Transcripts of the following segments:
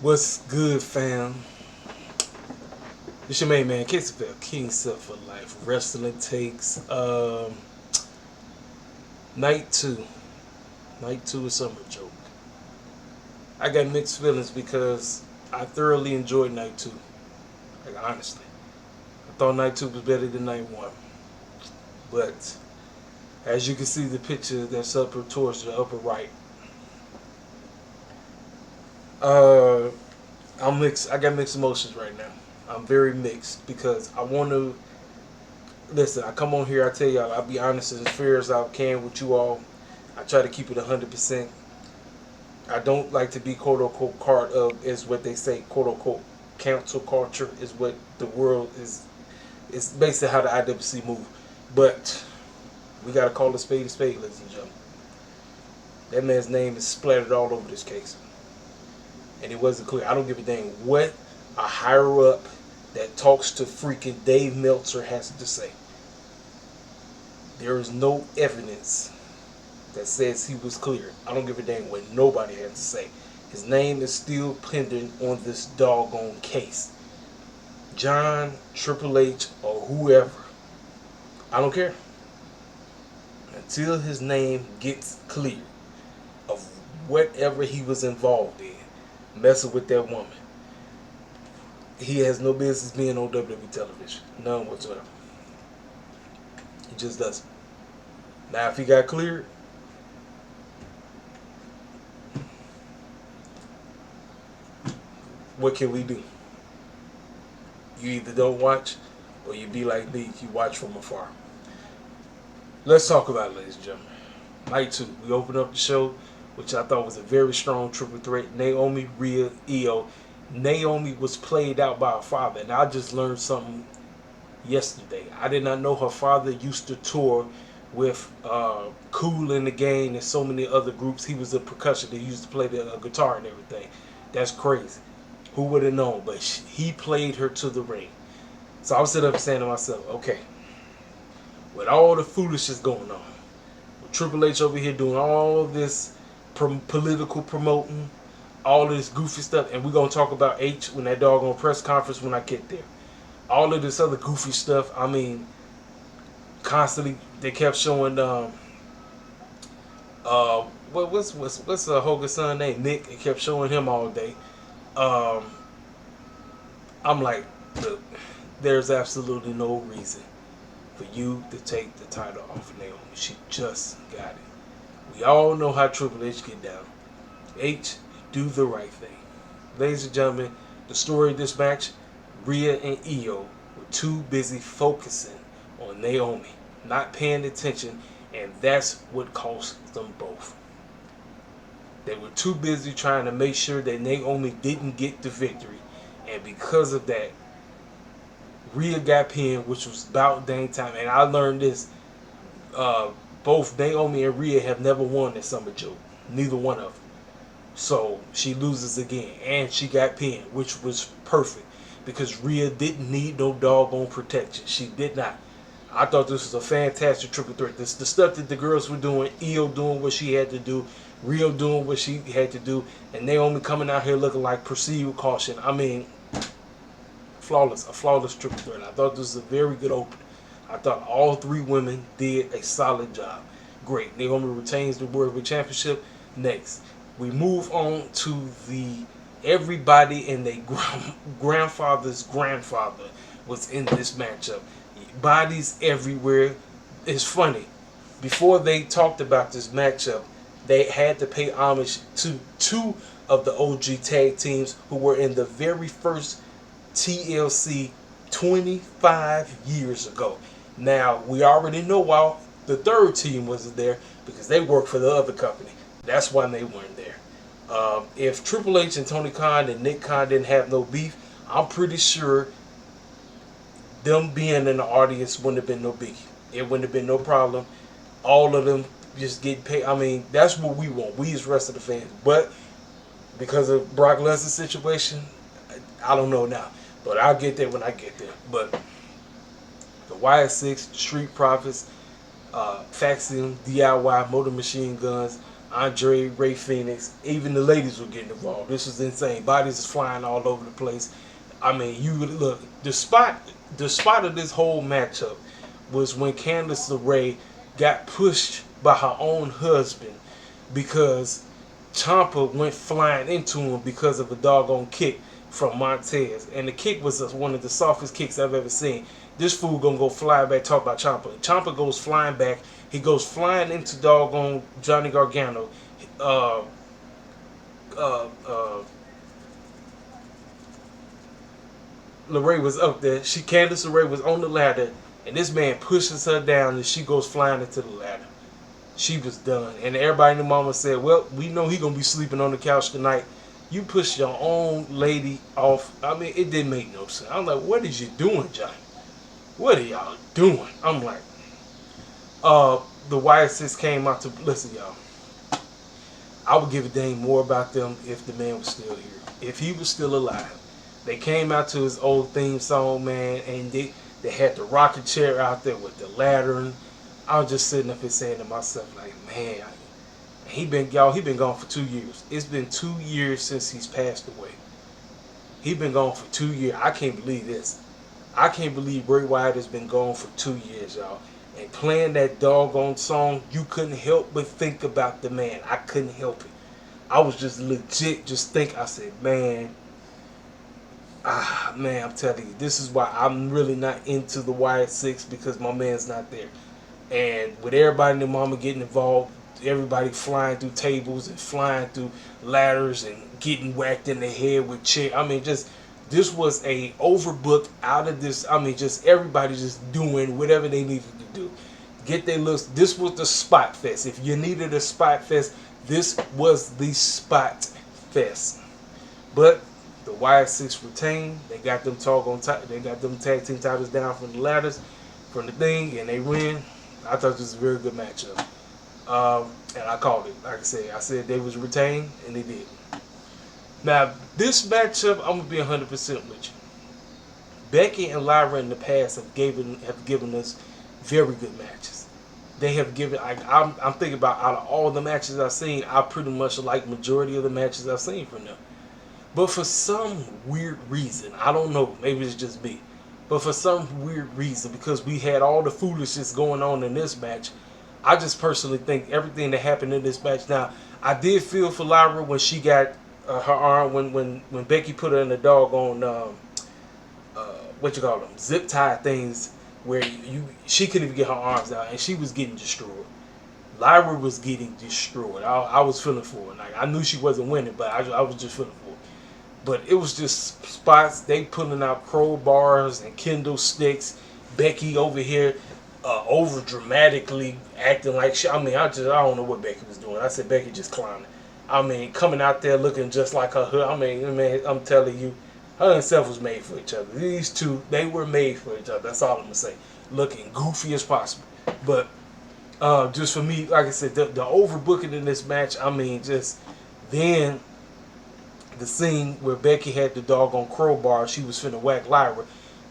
What's good, fam? It's your main man, Caseyville, King Self for Life. Wrestling takes night two. Night two is SummerJoke. I got mixed feelings because I thoroughly enjoyed night two. Like honestly. I thought night two was better than night one. But as you can see the picture that's up towards the upper right. Uh I'm mixed. I got mixed emotions right now. I'm very mixed because I want to listen. I come on here. I tell y'all. I'll be honest as fair as I can with you all. I try to keep it 100%. I don't like to be quote unquote part of is what they say quote unquote cancel culture is what the world is. It's basically how the IWC move. But we gotta call a spade, ladies and gentlemen. That man's name is splattered all over this case, and it wasn't clear. I don't give a dang what a higher up that talks to freaking Dave Meltzer has to say. There is no evidence that says he was cleared. I don't give a dang what nobody has to say. His name is still pending on this doggone case. John, Triple H, or whoever. I don't care. Until his name gets cleared of whatever he was involved in, messing with that woman, he has no business being on WWE television. None whatsoever. He just doesn't. Now, if he got cleared, what can we do? You either don't watch, or you be like me, you watch from afar. Let's talk about it, ladies and gentlemen. Night two, we opened up the show, which I thought was a very strong triple threat. Naomi, Rhea, Io. Naomi was played out by her father, and I just learned something yesterday. I did not know her father used to tour with Cool in the Game and so many other groups. He was a percussionist. He used to play the guitar and everything. That's crazy. Who would have known? But he played her to the ring. So I was sitting up saying to myself, okay, with all the foolishness going on, with Triple H over here doing all of this political promoting, all of this goofy stuff, and we're going to talk about H when that doggone press conference when I get there. All of this other goofy stuff, I mean, constantly, they kept showing, what's Hogan's son name? Nick. They kept showing him all day. I'm like, look, there's absolutely no reason for you to take the title off of Naomi. She just got it. We all know how Triple H get down. H, do the right thing. Ladies and gentlemen, the story of this match, Rhea and Io were too busy focusing on Naomi, not paying attention, and that's what cost them both. They were too busy trying to make sure that Naomi didn't get the victory. And because of that, Rhea got pinned, which was about dang time. And I learned this. Both Naomi and Rhea have never won at SummerJoke. Neither one of them. So she loses again. And she got pinned, which was perfect. Because Rhea didn't need no doggone protection. She did not. I thought this was a fantastic triple threat. The stuff that the girls were doing, Io doing what she had to do, Rio doing what she had to do, and Naomi coming out here looking like proceed with caution. I mean, a flawless triple threat. I thought this was a very good opening. I thought all three women did a solid job. Great. Naomi retains the World Championship. Next, we move on to the everybody and their grandfather's grandfather was in this matchup. Bodies everywhere. It's funny. Before they talked about this matchup, they had to pay homage to two of the OG tag teams who were in the very first TLC 25 years ago. Now, we already know why the third team wasn't there, because they worked for the other company. That's why they weren't there. If Triple H and Tony Khan and Nick Khan didn't have no beef, I'm pretty sure them being in the audience wouldn't have been no biggie. It wouldn't have been no problem. All of them just get paid. I mean, that's what we want. We as rest of the fans. But because of Brock Lesnar's situation, I don't know now. But I'll get there when I get there. But the YS6, Street Profits, Faxion, DIY, Motor Machine Guns, Andre, Ray Phoenix, even the ladies were getting involved. This was insane. Bodies is flying all over the place. I mean, you would look the spot of this whole matchup was when Candice LeRae got pushed by her own husband because Ciampa went flying into him because of a doggone kick from Montez, and the kick was one of the softest kicks I've ever seen. This fool gonna go fly back. Talk about Ciampa. Ciampa goes flying back. He goes flying into doggone Johnny Gargano. Uh, LeRae was up there. Candice LeRae was on the ladder, and this man pushes her down, and she goes flying into the ladder. She was done, and everybody in the mama said, "Well, we know he gonna be sleeping on the couch tonight. You pushed your own lady off." I mean, it didn't make no sense. I'm like, "What is you doing, Johnny? What are y'all doing?" I'm like, the Wyatt came out to listen, y'all. I would give a dang more about them if the man was still here, if he was still alive. They came out to his old theme song, man, and they had the rocket chair out there with the ladder. And I was just sitting up here saying to myself, like, man, he been gone for 2 years. It's been 2 years since he's passed away. He been gone for 2 years. I can't believe this. I can't believe Bray Wyatt has been gone for 2 years, y'all. And playing that doggone song, you couldn't help but think about the man. I couldn't help it. I was just legit just think. I said, man, I'm telling you, this is why I'm really not into the Wyatt Six, because my man's not there. And with everybody in the mama getting involved, everybody flying through tables and flying through ladders and getting whacked in the head with chairs. I mean, just this was a overbooked out of this. I mean, just everybody just doing whatever they needed to do. Get their looks. This was the spot fest. If you needed a spot fest, this was the spot fest. But the Wyatt Six retained. They got them They got them tag team titles down from the ladders, from the thing, and they win. I thought this was a very good matchup. And I called it. Like I said they was retained, and they did. Now, this matchup, I'm going to be 100% with you. Becky and Lyra in the past have given us very good matches. They have given, I'm thinking about out of all the matches I've seen, I pretty much like majority of the matches I've seen from them. But for some weird reason, I don't know, maybe it's just me, but for some weird reason, because we had all the foolishness going on in this match, I just personally think everything that happened in this match. Now, I did feel for Lyra when she got her arm, when Becky put her in the doggone zip tie things where she couldn't even get her arms out, and she was getting destroyed. Lyra was getting destroyed. I was feeling for her. Like, I knew she wasn't winning, but I was just feeling for her. But it was just spots. They pulling out crowbars and kendo sticks. Becky over here over dramatically acting like shit. I mean, I don't know what Becky was doing. I said Becky just clowning. I mean, coming out there looking just like her. I mean, man, I'm telling you, her and Seth was made for each other. These two, they were made for each other. That's all I'm gonna say. Looking goofy as possible. But just for me, like I said, the overbooking in this match. I mean, just then the scene where Becky had the doggone crowbar, she was finna whack Lyra.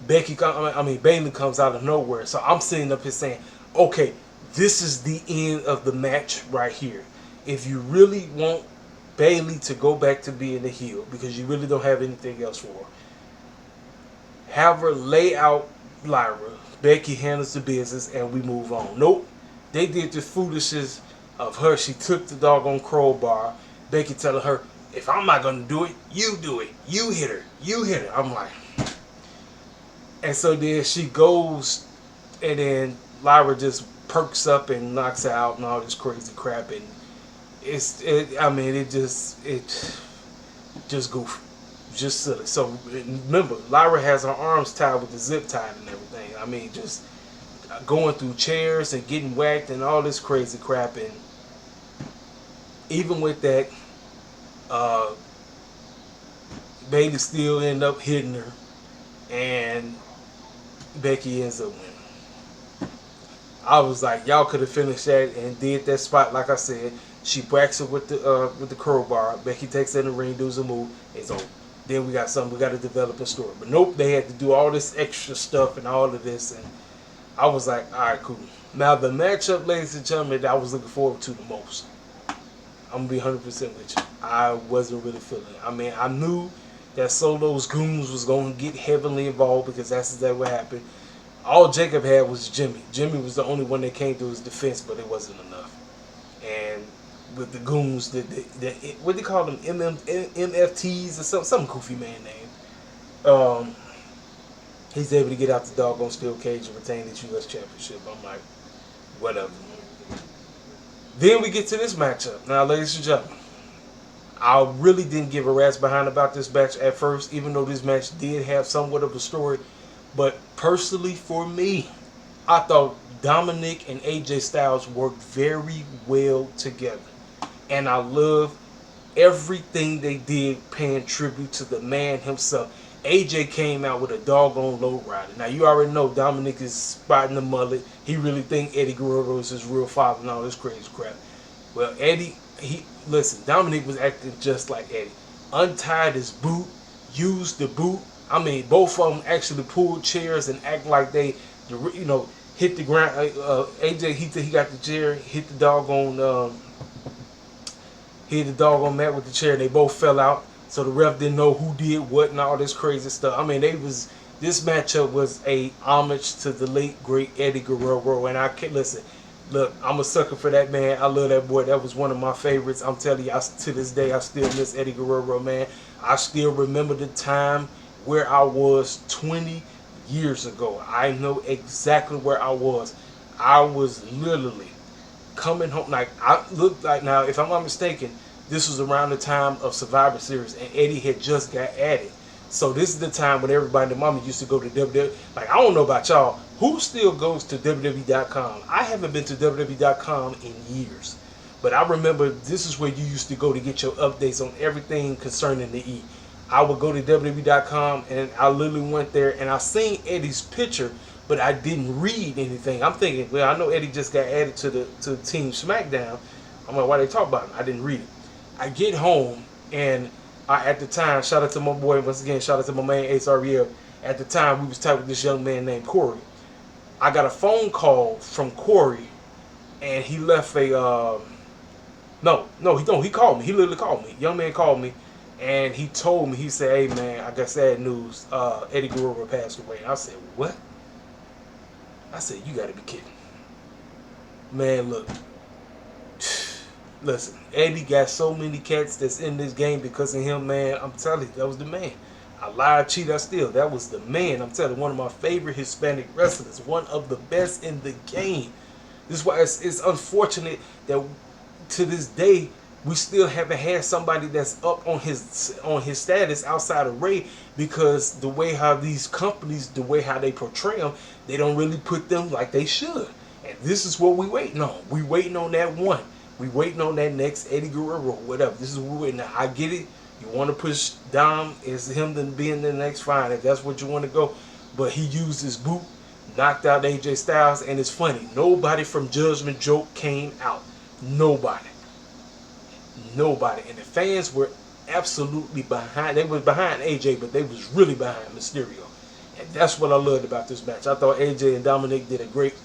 Bayley comes out of nowhere. So I'm sitting up here saying, okay, this is the end of the match right here. If you really want Bayley to go back to being the heel, because you really don't have anything else for her, have her lay out Lyra. Becky handles the business and we move on. Nope. They did the foolishness of her. She took the doggone crowbar. Becky telling her, if I'm not going to do it, you do it. You hit her. You hit her. I'm like... And so then she goes, and then Lyra just perks up and knocks her out and all this crazy crap. And it just goofy. Just silly. So remember, Lyra has her arms tied with the zip tie and everything. I mean, just going through chairs and getting whacked and all this crazy crap. And even with that, Bayley still ended up hitting her, and Becky ends up winning. I was like, y'all could have finished that and did that spot like I said. She whacks her with the crowbar. Becky takes it in the ring, does a move. It's over. Then we got something. We got to develop a story. But nope, they had to do all this extra stuff and all of this, and I was like, all right, cool. Now the matchup, ladies and gentlemen, that I was looking forward to the most. I'm gonna be 100% with you. I wasn't really feeling it. I mean, I knew that Solo's goons was gonna get heavily involved because that's exactly what happened. All Jacob had was Jimmy. Jimmy was the only one that came to his defense, but it wasn't enough. And with the goons, what do they call them, MFTs or some goofy man name. He's able to get out the doggone steel cage and retain his U.S. championship. I'm like, whatever. Then we get to this matchup. Now, ladies and gentlemen, I really didn't give a rat's behind about this match at first, even though this match did have somewhat of a story. But personally, for me, I thought Dominic and AJ Styles worked very well together. And I love everything they did paying tribute to the man himself. AJ came out with a doggone lowrider. Now, you already know Dominic is spotting the mullet. He really think Eddie Guerrero is his real father and all this crazy crap. Well, listen, Dominic was acting just like Eddie. Untied his boot, used the boot. I mean, both of them actually pulled chairs and act like they, hit the ground. AJ, he got the chair, hit the doggone mat with the chair, and they both fell out. So the ref didn't know who did what and all this crazy stuff. I mean, this matchup was a homage to the late great Eddie Guerrero, and I can't listen. Look, I'm a sucker for that man. I love that boy. That was one of my favorites. I'm telling you, to this day, I still miss Eddie Guerrero, man. I still remember the time where I was 20 years ago. I know exactly where I was. I was literally coming home. Like, I looked like, now, if I'm not mistaken, this was around the time of Survivor Series, and Eddie had just got added. So this is the time when everybody and their mama used to go to WWE. Like, I don't know about y'all, who still goes to WWE.com? I haven't been to WWE.com in years. But I remember this is where you used to go to get your updates on everything concerning the E. I would go to WWE.com, and I literally went there, and I seen Eddie's picture, but I didn't read anything. I'm thinking, well, I know Eddie just got added to Team SmackDown. I'm like, why they talk about him? I didn't read it. I get home, and at the time, shout out to my boy, once again, shout out to my man Ace Ariel. At the time, we was talking with this young man named Corey. I got a phone call from Corey, and he left a, he called me. He literally called me. Young man called me, and he told me, he said, hey man, I got sad news. Eddie Guerrero passed away. And I said, what? I said, you gotta be kidding. Man, look. Listen, Eddie got so many cats that's in this game because of him, man. I'm telling you, that was the man. I lied, cheat, I steal. That was the man. I'm telling you, one of my favorite Hispanic wrestlers. One of the best in the game. This is why it's unfortunate that to this day, we still haven't had somebody that's up on his status outside of Ray, because the way how these companies, the way how they portray them, they don't really put them like they should. And this is what we waiting on. We waiting on that one. We waiting on that next Eddie Guerrero, whatever. This is what we're waiting on. I get it. You want to push Dom as him to being the next, fine. If that's what you want to go. But he used his boot, knocked out AJ Styles, and it's funny. Nobody from Judgment Joke came out. Nobody. Nobody. And the fans were absolutely behind. They was behind AJ, but they was really behind Mysterio. And that's what I loved about this match. I thought AJ and Dominic did a great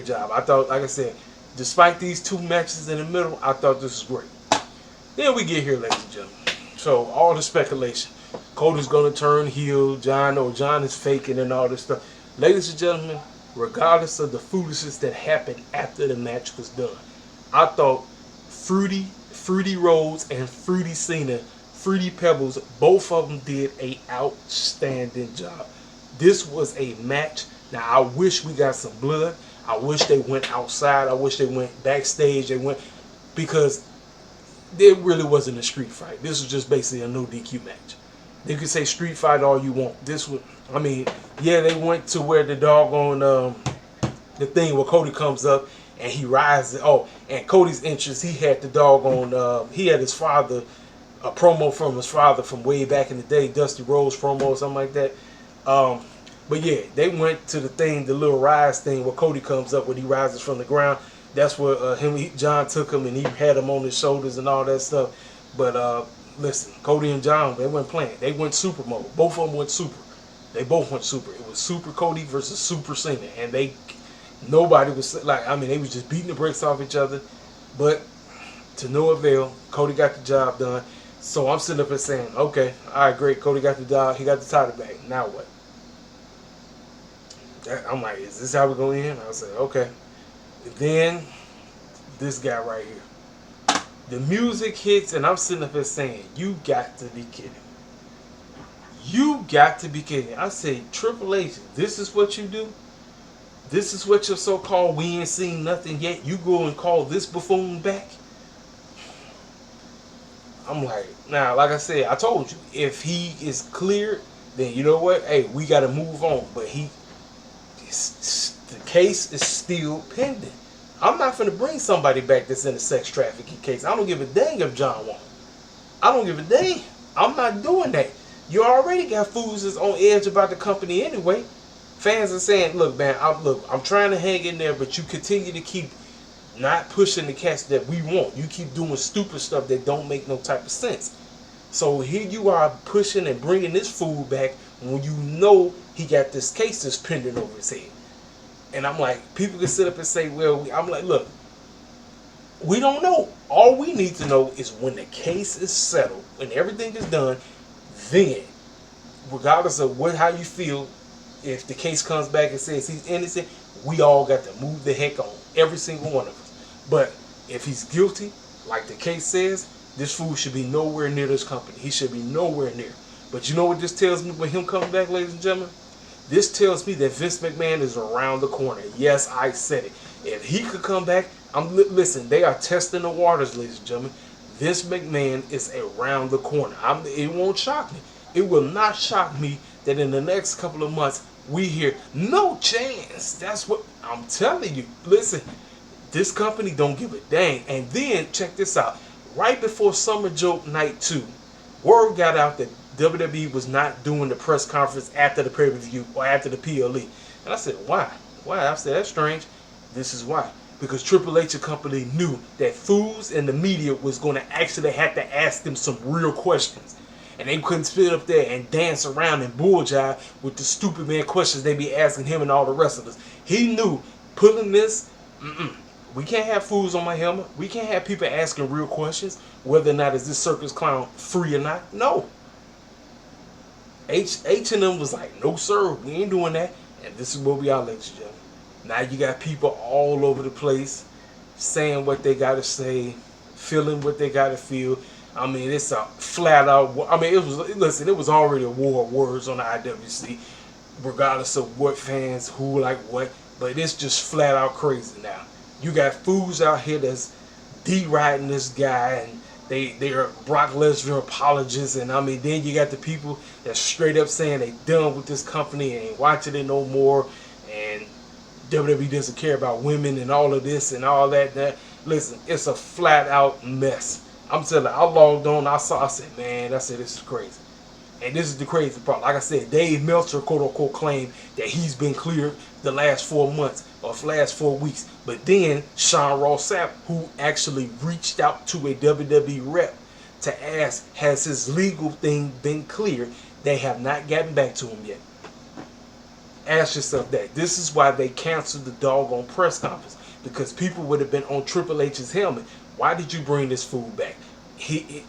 job. I thought, like I said, despite these two matches in the middle, I thought this was great. Then we get here, ladies and gentlemen. So, all the speculation. Cody's going to turn heel. John is faking and all this stuff. Ladies and gentlemen, regardless of the foolishness that happened after the match was done, I thought Fruity Rhodes and Fruity Cena, Fruity Pebbles, both of them did an outstanding job. This was a match. Now, I wish we got some blood. I wish they went outside. I wish they went backstage. Because there really wasn't a street fight. This was just basically a no DQ match. You could say street fight all you want. This was, I mean, yeah, they went to where the doggone, the thing where Cody comes up and he rises. Oh, and Cody's entrance, he had the doggone, he had his father, a promo from his father from way back in the day, Dusty Rhodes promo or something like that. But yeah, they went to the thing, the little rise thing where Cody comes up when he rises from the ground. That's where John took him and he had him on his shoulders and all that stuff. But listen, Cody and John, they weren't playing. They went super mode. Both of them went super. They both went super. It was Super Cody versus Super Cena. And nobody was like, I mean, they was just beating the brakes off each other. But to no avail. Cody got the job done. So I'm sitting up and saying, okay, all right, great. Cody got the job. He got the title back. Now what? I'm like, is this how we're going to end? I said, okay. And then this guy right here. The music hits, and I'm sitting up and saying, you got to be kidding. You got to be kidding. I said, Triple H, this is what you do? This is what your so-called we ain't seen nothing yet? You go and call this buffoon back? I'm like, now, like I said, I told you, if he is cleared, then you know what? Hey, we got to move on. But the case is still pending. I'm not finna bring somebody back that's in a sex trafficking case. I don't give a dang if John won. I don't give a dang. I'm not doing that. You already got fools that's on edge about the company anyway. Fans are saying, look, man, I'm trying to hang in there, but you continue to keep not pushing the cats that we want. You keep doing stupid stuff that don't make no type of sense. So here you are pushing and bringing this fool back when you know he got this case that's pending over his head. And I'm like, people can sit up and say, well, I'm like, look, we don't know. All we need to know is when the case is settled, when everything is done, then, regardless of how you feel, if the case comes back and says he's innocent, we all got to move the heck on. Every single one of us. But if he's guilty, like the case says, this fool should be nowhere near this company. He should be nowhere near. But you know what this tells me with him coming back, ladies and gentlemen? This tells me that Vince McMahon is around the corner. Yes, I said it. If he could come back, listen, they are testing the waters, ladies and gentlemen. Vince McMahon is around the corner. It won't shock me. It will not shock me that in the next couple of months, we hear, no chance. That's what I'm telling you. Listen, this company don't give a dang. And then, check this out. Right before SummerJoke Night 2, word got out that WWE was not doing the press conference after the pay-per-view or after the PLE. And I said, why? Why? I said, that's strange. This is why. Because Triple H and company knew that fools in the media was going to actually have to ask them some real questions. And they couldn't sit up there and dance around and bull jive with the stupid man questions they be asking him and all the rest of us. He knew pulling this, we can't have fools on my helmet. We can't have people asking real questions, whether or not is this circus clown free or not. No. H&M was like, no sir, we ain't doing that. And this is where we are, ladies and gentlemen. Now you got people all over the place saying what they got to say, feeling what they got to feel. I mean, it's a flat out, I mean, it was already a war of words on the IWC, regardless of what fans, who like what, but it's just flat out crazy now. You got fools out here that's deriding this guy, and they are Brock Lesnar apologists, and I mean, then you got the people that's straight up saying they done with this company and ain't watching it no more, and WWE doesn't care about women and all of this and all that. Listen, it's a flat out mess. I'm telling you, I logged on, I said, man, this is crazy. And this is the crazy part. Like I said, Dave Meltzer, quote unquote, claimed that he's been cleared the last 4 months or last 4 weeks. But then Sean Ross Sapp, who actually reached out to a WWE rep to ask, has his legal thing been cleared? They have not gotten back to him yet. Ask yourself that. This is why they canceled the doggone press conference. Because people would have been on Triple H's helmet. Why did you bring this fool back? He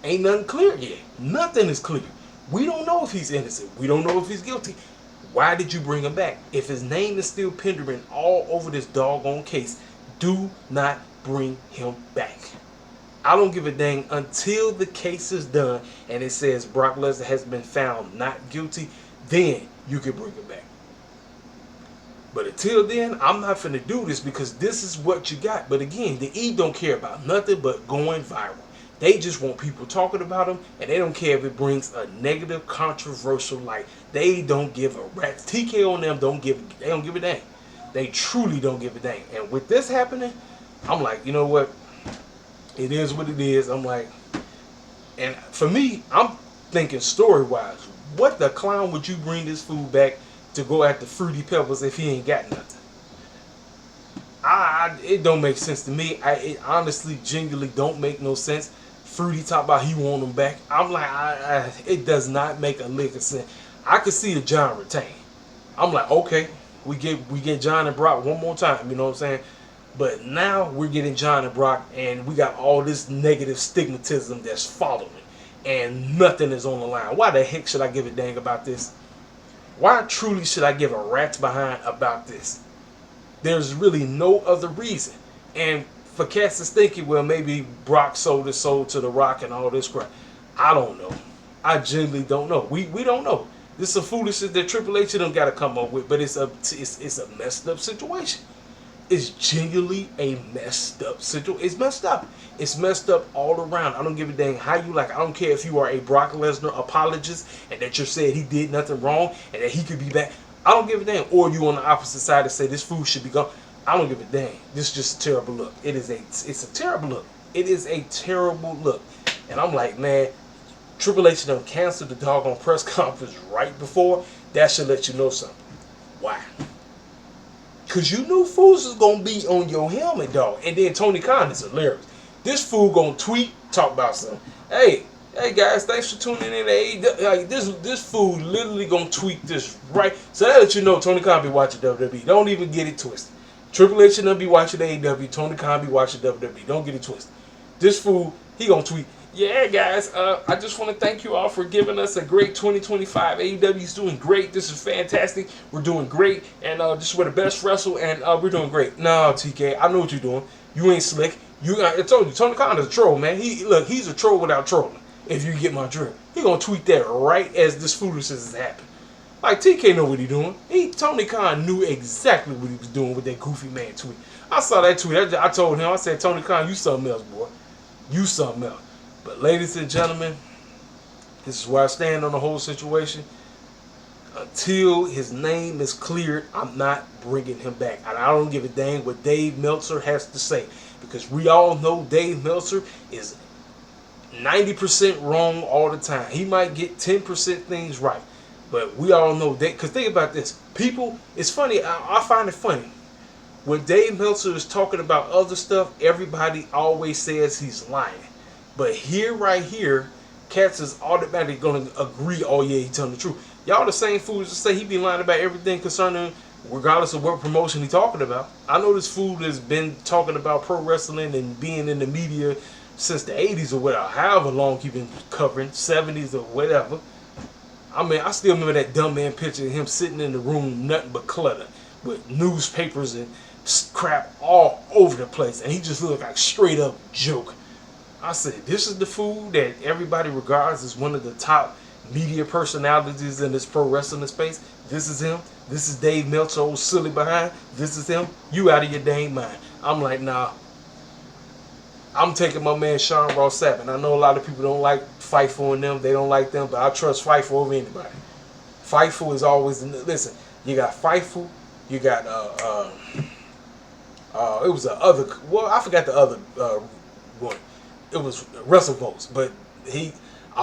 ain't nothing clear yet. Nothing is clear. We don't know if he's innocent. We don't know if he's guilty. Why did you bring him back? If his name is still pending all over this doggone case, do not bring him back. I don't give a dang until the case is done and it says Brock Lesnar has been found not guilty, then you can bring him back. But until then, I'm not finna do this because this is what you got. But again, the E don't care about nothing but going viral. They just want people talking about them, and they don't care if it brings a negative, controversial light. They don't give a rat. TK on them they don't give a dang. They truly don't give a dang. And with this happening, I'm like, you know what? It is what it is. I'm like, and for me, I'm thinking story-wise, what the clown would you bring this fool back to go after Fruity Pebbles if he ain't got nothing? It don't make sense to me. It honestly, genuinely don't make no sense. Fruity talk about he want him back. I'm like, it does not make a lick of sense. I could see a John retain. I'm like, okay, we get John and Brock one more time. You know what I'm saying? But now we're getting John and Brock, and we got all this negative stigmatism that's following, and nothing is on the line. Why the heck should I give a dang about this? Why truly should I give a rat's behind about this? There's really no other reason. And for cats is thinking, well, maybe Brock sold his soul to The Rock and all this crap. I don't know. I genuinely don't know. We don't know. This is some foolishness that Triple H don't got to come up with, but it's a messed up situation. It's genuinely a messed up situation. It's messed up. It's messed up all around. I don't give a dang how you like. I don't care if you are a Brock Lesnar apologist and that you said he did nothing wrong and that he could be back. I don't give a damn. Or you on the opposite side and say this food should be gone. I don't give a dang. This is just a terrible look. It's a terrible look. It is a terrible look. And I'm like, man, Triple H done canceled the doggone press conference right before. That should let you know something. Why? Because you knew fools was going to be on your helmet, dog. And then Tony Khan is hilarious. This fool going to tweet, talk about something. Hey guys, thanks for tuning in to AEW. Like, this fool literally going to tweet this right. So that lets you know Tony Khan be watching WWE. Don't even get it twisted. Triple H and them be watching AEW. Tony Khan be watching WWE. Don't get it twisted. This fool, he going to tweet, yeah, guys, I just want to thank you all for giving us a great 2025. AEW is doing great. This is fantastic. We're doing great. And this is where the best wrestle. And we're doing great. No, TK, I know what you're doing. You ain't slick. I told you, Tony Khan is a troll, man. He's a troll without trolling, if you get my drift. He going to tweet that right as this foolishness is happening. Like, TK know what he doing. Tony Khan knew exactly what he was doing with that goofy man tweet. I saw that tweet. I told him, I said, Tony Khan, you something else, boy. You something else. But ladies and gentlemen, this is where I stand on the whole situation. Until his name is cleared, I'm not bringing him back. And I don't give a dang what Dave Meltzer has to say. Because we all know Dave Meltzer is 90% wrong all the time. He might get 10% things right. But we all know that. Because think about this. People, it's funny. I find it funny. When Dave Meltzer is talking about other stuff, everybody always says he's lying. But right here, cats is automatically going to agree, oh yeah, he's telling the truth. Y'all the same fools that say he be lying about everything concerning, regardless of what promotion he talking about. I know this fool has been talking about pro wrestling and being in the media since the 80s or whatever, however long he been covering, 70s or whatever. I mean, I still remember that dumb man picture of him sitting in the room, nothing but clutter, with newspapers and crap all over the place. And he just looked like straight up joke. I said, this is the fool that everybody regards as one of the top media personalities in this pro wrestling space. This is him. This is Dave Meltzer, old silly behind. This is him. You out of your dang mind. I'm like, nah. I'm taking my man Sean Ross Sapp. And I know a lot of people don't like Fightful and them. They don't like them. But I trust Fightful over anybody. Fightful is always... Listen, you got Fightful. You got... it was the other... Well, I forgot the other one. It was WrestleVotes, but I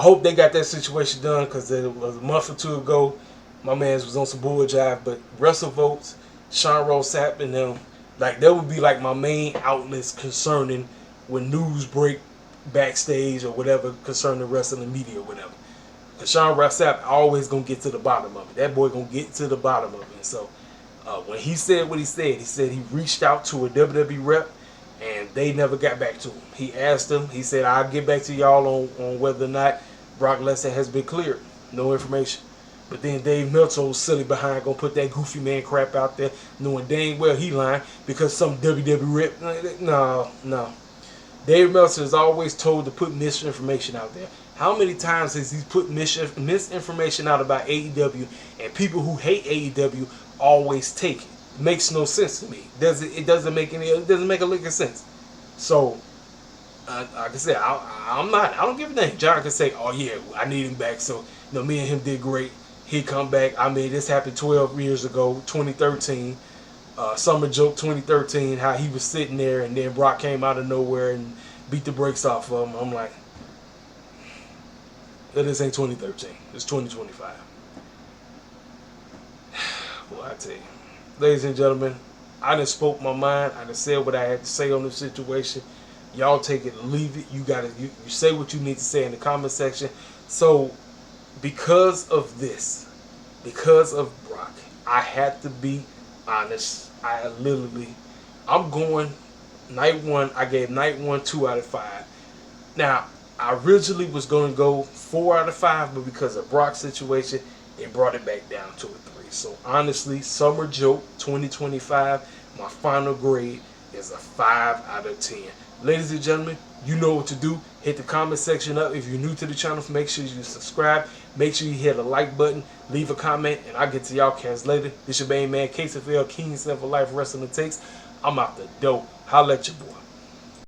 hope they got that situation done because it was a month or two ago. My man was on some bull jive, but WrestleVotes, Sean Ross Sapp, and them, like that would be like my main outlets concerning when news break backstage or whatever concerning wrestling media or whatever. Because Sean Ross Sapp always gonna get to the bottom of it. That boy gonna get to the bottom of it. And so when he said what he said he reached out to a WWE rep. And they never got back to him. He asked them. He said, I'll get back to y'all on whether or not Brock Lesnar has been cleared. No information. But then Dave Meltzer, old silly behind, gonna put that goofy man crap out there, knowing dang well he lying because some WWE rep. No. Dave Meltzer is always told to put misinformation out there. How many times has he put misinformation out about AEW, and people who hate AEW always take it? Makes no sense to me. It doesn't make a lick of sense. So, like I said, I don't give a damn. John can say, oh yeah, I need him back. So, me and him did great. He come back. I mean, this happened 12 years ago, 2013. SummerJoke 2013, how he was sitting there and then Brock came out of nowhere and beat the brakes off of him. I'm like, this ain't 2013. It's 2025. Well, I tell you. Ladies and gentlemen, I done spoke my mind. I done said what I had to say on this situation. Y'all take it or leave it. You say what you need to say in the comment section. So, because of this, because of Brock, I had to be honest. I'm going Night 1, I gave Night 1 2 out of 5. Now, I originally was going to go 4 out of 5, but because of Brock's situation, it brought it back down to a 3. So honestly, Summer Joke 2025, my final grade is a 5 out of 10. Ladies and gentlemen, you know what to do. Hit the comment section up. If you're new to the channel, make sure you subscribe. Make sure you hit the like button. Leave a comment, and I'll get to y'all cats later. This your main man, KSFL, King 7 for Life Wrestling Takes. I'm out the dope. Holla at your boy.